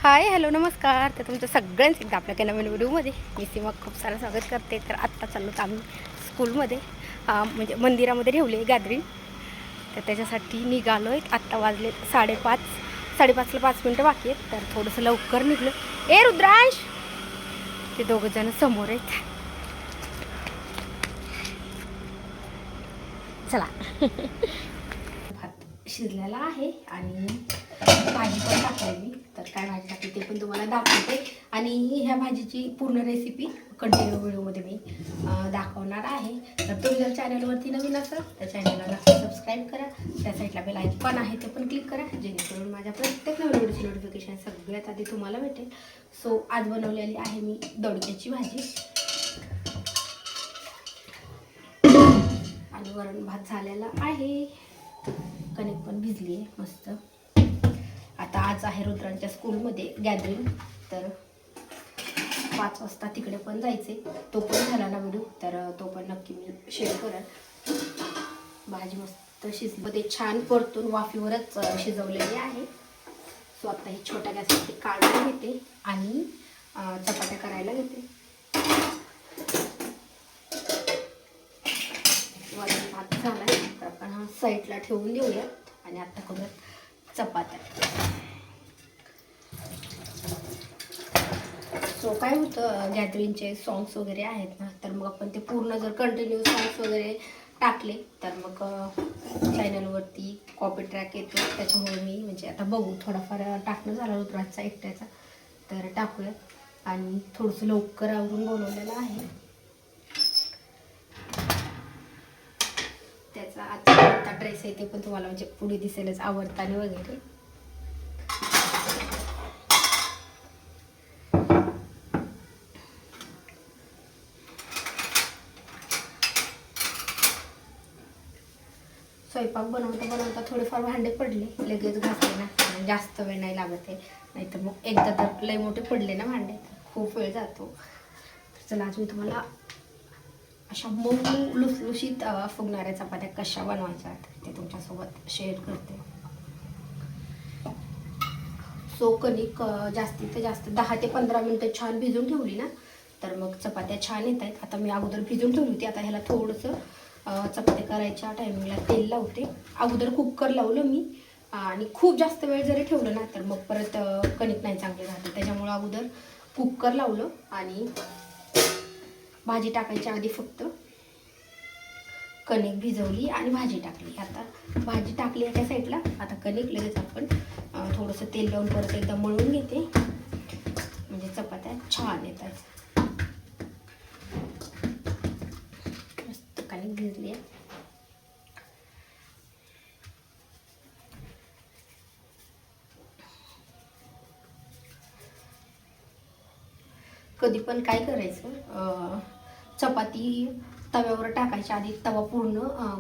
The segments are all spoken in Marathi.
हाय हॅलो नमस्कार. तर तुमचं सगळ्यांचं एकदा आपल्या काही नवीन व्हिडिओमध्ये मी सीमा खूप सारं स्वागत करते. तर आत्ता चाललो तर आम्ही स्कूलमध्ये म्हणजे मंदिरामध्ये ठेवली आहे गॅदरिंग. तर त्याच्यासाठी निघालो आहे. आत्ता वाजले 5:30. 5:30ला 5 मिनटं बाकी आहेत. तर थोडंसं लवकर निघलो. ए रुद्रांश, ते दोघंजण समोर आहेत. चला. भात शिजलेला आहे आणि भाजी पण टाकली मी. तर काय भाजी टाकली ते पण तुम्हाला दाखवते. आणि ह्या भाजीची पूर्ण रेसिपी कंटिन्यू व्हिडिओमध्ये मी दाखवणार आहे. तर तुम्ही जर चॅनलवरती नवीन असाल तर चॅनलला नक्की सबस्क्राईब करा. त्या साईडला बेल आयकॉन आहे ते पण क्लिक करा, जेणेकरून माझ्या प्रत्येक नवीन व्हिडिओची नोटिफिकेशन सगळ्यात आधी तुम्हाला भेटेल. सो आज बनवलेली आहे मी दोडक्याची भाजी आणि वरण भात झालेला आहे. कणिक पण भिजली आहे मस्त. आता आज आहे रुद्रांच्या स्कूलमध्ये गॅदरिंग. तर 5 वाजता तिकडे पण जायचे. तो पण झाला ना व्हिडिओ, तर तो पण नक्की मी शेअर करेन. भाजी मस्त शिजली, ते छान परतून वाफीवरच शिजवलेली आहे. सो आता ही छोट्या गॅसवरती काढून घेते आणि चपात्या करायला घेते. वरण भात झाला तर आपण हा साईडला ठेवून देऊयात आणि आता करूयात चपात्या. सो काय होतं, गॅदरिंगचे सॉंग्स वगैरे आहेत ना, तर मग आपण ते पूर्ण जर कंटिन्यू सॉंग्स वगैरे टाकले तर मग चॅनलवरती कॉपी ट्रॅक येतो. त्याच्यामुळे मी म्हणजे आता बघू, थोडाफार टाकणं झालं रुद्राचा एकट्याचा, तर टाकूया. आणि थोडंसं लवकर आवरून बोलवलेलं आहे. त्याचा आजचा ड्रेस आहे ते पण तुम्हाला म्हणजे पुढे दिसेलच आवडताना वगैरे. स्वयंपाक बनवता बनवता थोडेफार भांडे पडले, लगेच घासले ना, जास्त वेळ नाही लागत आहे. नाहीतर मग एकदा तर लय मोठे पडले ना भांडे, खूप वेळ जातो. चला आज मी तुम्हाला अशा मऊ लुसलुशीत फुगणाऱ्या चपात्या कशा बनवायच्या ते तुमच्यासोबत शेअर करते. सो कणिक जास्तीत जास्त 10 ते 15 मिनटं छान भिजून ठेवली ना, तर मग चपात्या छान येत आहेत. आता मी अगोदर भिजून ठेवली होती. आता ह्याला थोडंसं चपात्या करायच्या टायमिंगला तेल लावते. अगोदर कुकर लावलं मी, आणि खूप जास्त वेळ जरी ठेवलं ना तर मग परत कणिक नाही चांगली राहते. त्याच्यामुळं अगोदर कुकर लावलं आणि भाजी टाकायच्या आधी फक्त कणिक भिजवली आणि भाजी टाकली. आता भाजी टाकली एका साईडला, आता कणिक लगेच आपण थोडंसं तेल लावून परत एकदा मळून घेते, म्हणजे चपात्या छान येतात. मस्त कणिक भिजली आहे. कधी पण काय करायचं, चपाती तव्यावर टाकायच्या आधी तवा पूर्ण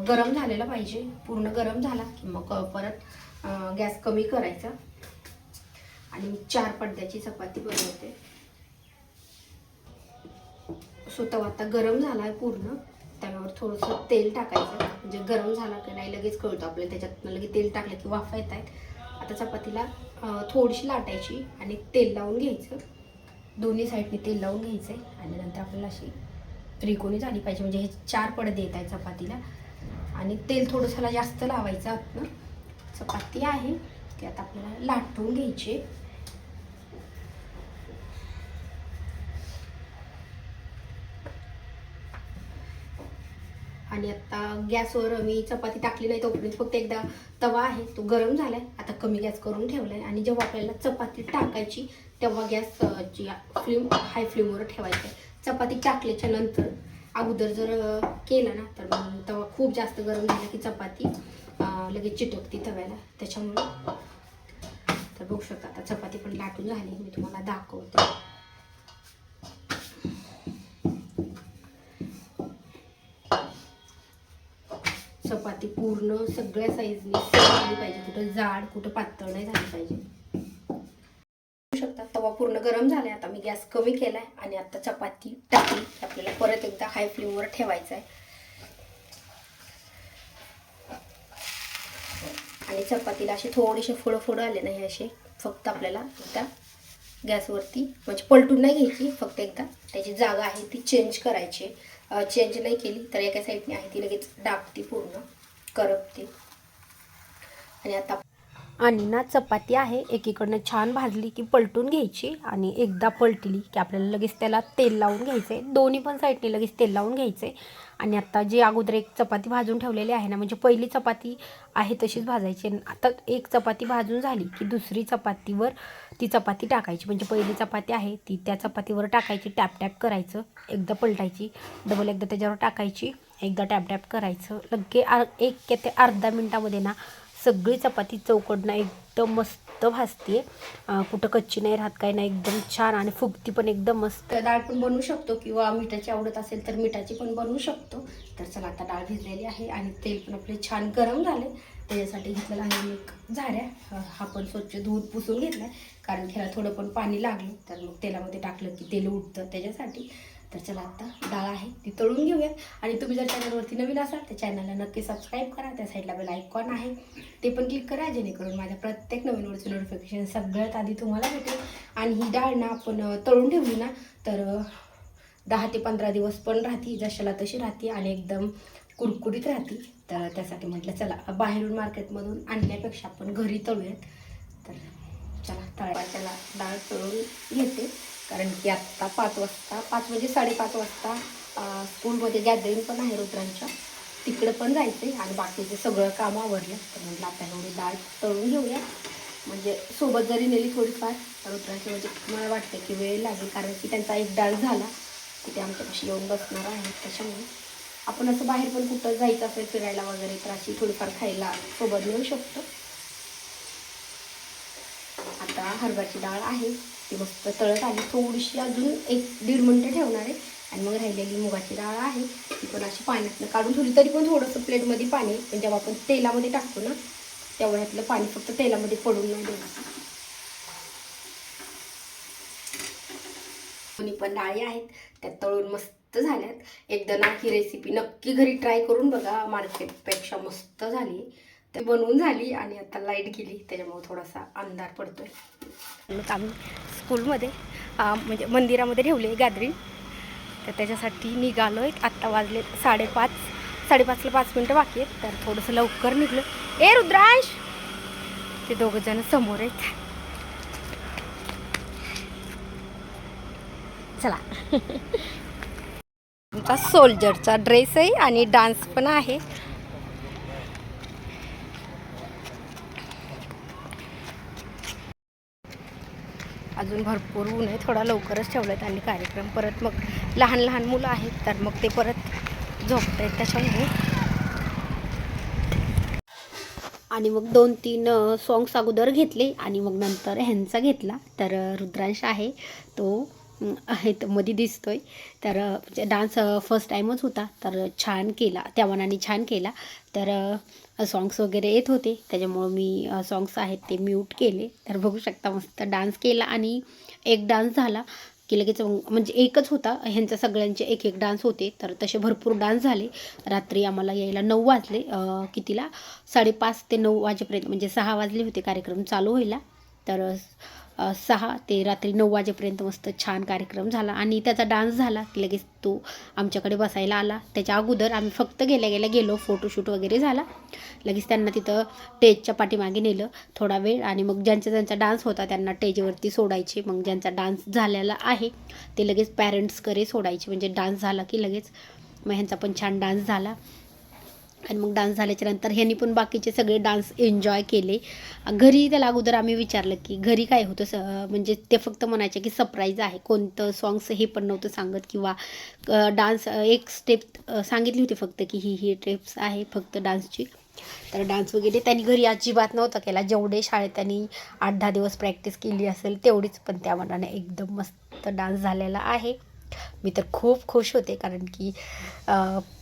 गरम झालेला पाहिजे. पूर्ण गरम झाला की मग परत गॅस कमी करायचा. आणि मी 4 पडद्याची चपाती बनवते. सो तवा आता गरम झाला आहे पूर्ण. तव्यावर थोडंसं तेल टाकायचं, म्हणजे गरम झाला की नाही लगेच कळतं आपल्याला. त्याच्यात लगेच तेल टाकलं की वाफा येत आहेत. आता चपातीला थोडीशी लाटायची आणि तेल लावून घ्यायचं. दोन्ही साईडने तेल लावून घ्यायचं आहे आणि नंतर आपल्याला अशी त्रिकोणी झाली पाहिजे. म्हणजे हे 4 पडदे येत आहेत चपातीला. आणि तेल थोडंसं जास्त लावायचं. आतनं चपाती आहे ती आता आपल्याला लाटून घ्यायची. आणि आता गॅसवर मी चपाती टाकली नाही तोपर्यंत फक्त एकदा तवा आहे तो गरम झाला आहे. आता कमी गॅस करून ठेवला आहे. आणि जेव्हा आपल्याला चपाती टाकायची तेव्हा गॅसची फ्लेम हाय फ्लेमवर ठेवायची आहे. चपाती टाकल्याच्या नंतर अगोदर जर केला ना तर मग तवा खूप जास्त गरम झाला की चपाती लगेच चिटकते तव्याला. त्याच्यामुळे तर बघू शकता आता चपाती पण लाटून झाली, मी तुम्हाला दाखवते. चपाती पूर्ण सगळ्या साईजनी झाली पाहिजे, कुठं जाड कुठं पातळ नाही झाली पाहिजे. बघू शकता तवा पूर्ण गरम झालाय. आता मी गॅस कमी केलाय आणि आता चपाती टाकली. आपल्याला परत एकदा हाय फ्लेमवर ठेवायचं आहे. आणि चपातीला असे थोडेसे फोडं फोडं आले नाही, असे फक्त आपल्याला एकदा गॅसवरती, म्हणजे पलटून नाही घ्यायची, फक्त एकदा त्याची जागा आहे ती चेंज करायची. चेंज नाही केली तर एका साईडने आहे ती लगेच डागती, पूर्ण करपते. आणि आता आणि ना चपाती आहे एकीकडनं छान भाजली की पलटून घ्यायची, आणि एकदा पलटली की आपल्याला लगेच त्याला तेल लावून घ्यायचं आहे, दोन्ही पण साईडने लगेच तेल लावून घ्यायचं आहे. आणि आता जी अगोदर एक चपाती भाजून ठेवलेली आहे ना, म्हणजे पहिली चपाती आहे तशीच भाजायची. आता एक चपाती भाजून झाली की दुसरी चपातीवर ती चपाती टाकायची, म्हणजे पहिली चपाती आहे ती त्या चपातीवर टाकायची, टॅप टॅप करायचं, एकदा पलटायची, डबल एकदा त्याच्यावर टाकायची, एकदा टॅप टॅप करायचं. लगे 1 ते अर्धा मिनटामध्ये ना सगळी चपाती चौकडनं एकदम मस्त भाजते, कुठं कच्ची नाही राहत, काही नाही, एकदम छान, आणि फुगती पण एकदम मस्त. डाळ पण बनवू शकतो किंवा मिठाची आवडत असेल तर मिठाची पण बनवू शकतो. तर चला, आता डाळ भिजलेली आहे आणि तेल पण आपले छान गरम झाले. त्याच्यासाठी घेतलेला आहे एक झाऱ्या, हा पण स्वच्छ धुवून पुसून घेतला, कारण ह्याला थोडं पण पाणी लागलं तर मग तेलामध्ये टाकलं की तेल उठतं त्याच्यासाठी. तर चला, आता डाळ आहे ती तळून घेऊया. आणि तुम्ही जर चॅनलवरती नवीन असाल तर चॅनलला नक्की सबस्क्राईब करा, त्या साईडला बेल आयकॉन आहे ते पण क्लिक करा, जेणेकरून माझ्या प्रत्येक नवीन व्हिडिओचं नोटिफिकेशन सगळ्यात आधी तुम्हाला भेटेल. आणि ही डाळ ना आपण तळून ठेवली ना तर 10 ते 15 दिवस पण राहते, जशाला तशी राहते, आणि एकदम कुरकुरीत राहते. तर त्यासाठी म्हटलं चला, बाहेरून मार्केटमधून आणण्यापेक्षा आपण घरी तळूयात. तर चला, त्याला डाळ तळून घेते, कारण की आत्ता 5 वाजता, 5 म्हणजे 5:30 वाजता स्कूलमध्ये गॅदरिंग पण आहे रुद्रांच्या, तिकडं पण जायचं आहे, आणि बाकीचे सगळं काम आवरलं. तर म्हटलं आता एवढी डाळ तळून घेऊया, म्हणजे सोबत जरी नेली थोडीफार रुद्रांची, म्हणजे मला वाटतं की वेळ लागेल, कारण की त्यांचा एक डाळ झाला की ते आमच्यापाशी येऊन बसणार आहे. त्याच्यामुळे आपण असं बाहेर पण कुठं जायचं असेल फिरायला वगैरे तर अशी थोडीफार खायला सोबत नेऊ शकतो. आता हरभऱ्याची डाळ आहे ती मस्त तळत आली, थोडीशी अजून 1-1.5 मिनटं ठेवणार आहे. आणि मग राहिलेली मुगाची डाळ आहे ती पण अशी पाण्यातनं काढून ठेवली, तरी पण थोडंसं प्लेटमध्ये पाणी, पण जेव्हा आपण तेलामध्ये टाकतो ना तेव्हा ह्यातलं पाणी फक्त तेलामध्ये पडून नाही देणार. दोन्ही पण डाळी आहेत त्या तळून मस्त झाल्यात. एकदा ना ही रेसिपी नक्की घरी ट्राय करून बघा, मार्केटपेक्षा मस्त झाली. तर बनवून झाली आणि आता लाईट गेली त्याच्यामुळे थोडासा अंधार पडतोय. मग आम्ही स्कूलमध्ये म्हणजे मंदिरामध्ये ठेवले गॅदरिंग, तर त्याच्यासाठी निघालो आहे. आत्ता वाजले 5:30, 5:30ला 5 मिनटं बाकी आहेत, तर थोडंसं लवकर निघलो. ए रुद्रांश, ते दोघं जण समोर आहेत. चला. आमचा सोल्जरचा ड्रेस आहे आणि डान्स पण आहे. अजून भरपूर ऊन आहे, थोडा लवकरच ठेवलाय आणि कार्यक्रम. परत मग लहान लहान मुलं आहेत तर मग ते परत झोपत आहेत त्याच्यामुळे. आणि मग 2-3 सॉंग्स अगोदर घेतले आणि मग नंतर ह्यांचा घेतला. तर रुद्रांश आहे तो आहे तर मध्ये दिसतोय. तर डान्स फर्स्ट टाईमच होता, तर छान केला, त्या मनाने छान केला. तर सॉंग्स वगैरे येत होते त्याच्यामुळं मी सॉंग्स आहेत ते म्यूट केले. तर बघू शकता मस्त डान्स केला, आणि एक डान्स झाला की लगेच, म्हणजे एकच होता, ह्यांचा सगळ्यांचे एक एक डान्स होते. तर तसे भरपूर डान्स झाले. रात्री आम्हाला यायला 9 वाजले, कितीला 5:30 ते 9 वाजेपर्यंत, म्हणजे 6 वाजले होते कार्यक्रम चालू व्हायला. तर 6 ते रात्री 9 वाजेपर्यंत मस्त छान कार्यक्रम झाला. आणि त्याचा डान्स झाला की लगेच तो आमच्याकडे बसायला आला. त्याच्या अगोदर आम्ही फक्त गेल्या गेलो, फोटोशूट वगैरे झाला. लगेच त्यांना तिथं टेजच्या पाठीमागे नेलं थोडा वेळ, आणि मग ज्यांचा डान्स होता त्यांना टेजवरती सोडायचे. मग ज्यांचा डान्स झालेला आहे ते लगेच पॅरेंट्सकडे सोडायचे, म्हणजे डान्स झाला की लगेच. मग ह्यांचा पण छान डान्स झाला. आणि मग डान्स झाल्याच्या नंतर ह्यांनी पण बाकीचे सगळे डान्स एन्जॉय केले. घरी त्याला अगोदर आम्ही विचारलं की घरी काय होतं, म्हणजे ते फक्त म्हणायचे की सरप्राईज आहे, कोणतं सॉंग्स हे पण नव्हतं सांगत, किंवा डान्स एक स्टेप सांगितली होती फक्त की ही स्टेप्स आहे फक्त डान्सची. तर डान्स वगैरे त्यांनी घरी अजिबात नव्हता केला, जेवढे शाळेत त्यांनी 8-10 दिवस प्रॅक्टिस केली असेल तेवढीच, पण त्या मनाने एकदम मस्त डान्स झालेला आहे. मी तर खूप खुश होते, कारण की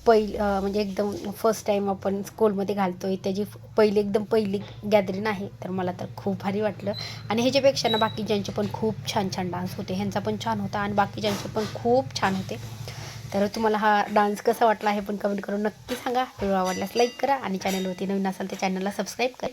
म्हणजे एकदम फर्स्ट टाईम आपण स्कूलमध्ये घालतो आहे, त्याची पहिली गॅदरिंग आहे. तर मला तर खूप भारी वाटलं. आणि ह्याच्यापेक्षा ना बाकीच्यांचे पण खूप छान छान डान्स होते, ह्यांचा पण छान होता आणि बाकीच्यांचे पण खूप छान होते. तर तुम्हाला हा डान्स कसा वाटला हे पण कमेंट करून नक्की सांगा. व्हिडिओ आवडल्यास लाईक करा, आणि चॅनलवरती नवीन असाल तर चॅनलला सबस्क्राईब करा.